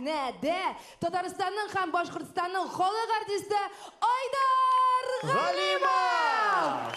Сәхнәдә Татарстанның һәм Башкортстанның халык артисты Айдар Галимов!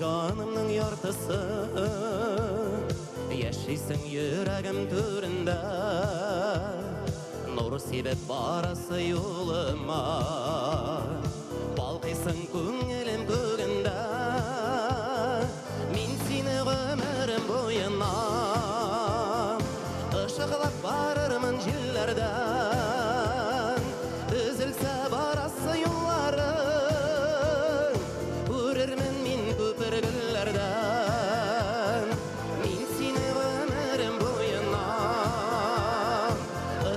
Canımның yartısı Yaşaysın yüreğim türünde Nur sebep barası yoluma Balkıysın көңілім көгінде Мен seni ömrüm boyuna Işıqlap barırmın jillerden Üzülse barası yolları Көрермін мен көпіргілерден Мен сені өмірім бойына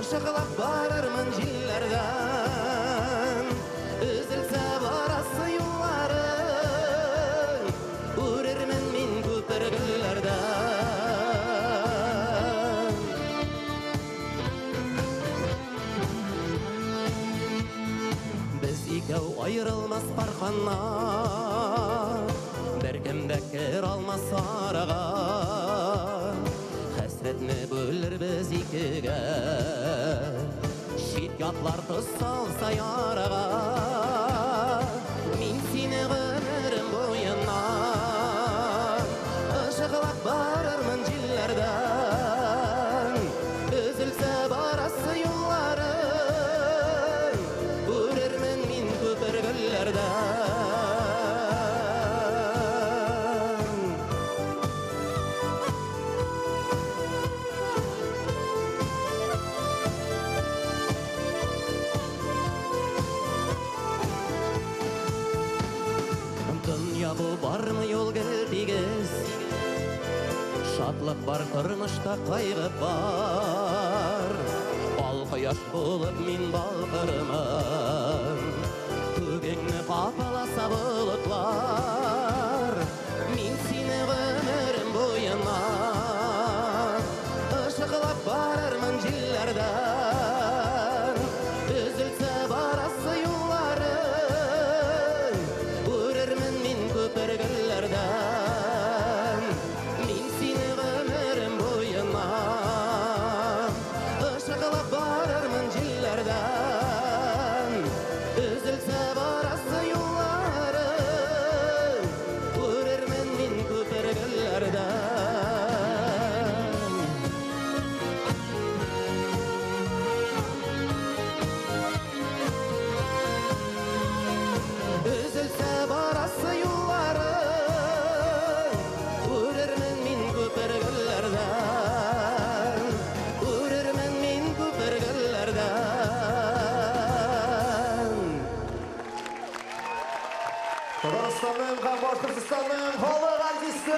Işıqlап барырмын жиллерден Үзілсе барасы юлларың Көрермін мен көпіргілерден Біз екеу айырылмас барқаннан Бәркімді кір алмас араға Хәсретні бөлір біз екіге Шет ятлар тұз салса яраға Мен сені өмірім бойына Işıqлап барырмын жиллерден Үзілсе барасы юлларың Көрермін мен көпіргілерден Dünya bu barmı yol geldiğiz Şadlık var tırmışta kaygı var Bal kıyaş bulup min balkırımın Tügengni kapalasa bulutlar Min seni ömrüm boyuna Işıqlap barırmın jillerden Üzülse barası yollarың Көрермін мен көпіргілерден Мен сені өмірім бойына Işıqlap barырмын жиллерден Üzülse barасы yollarың Көрермін мен көпіргілерден Üzülse barası yollarың Көрермін мен көпіргілерден Көрермін мен көпіргілерден Татарстанның һәм Башкортстанның халык артисты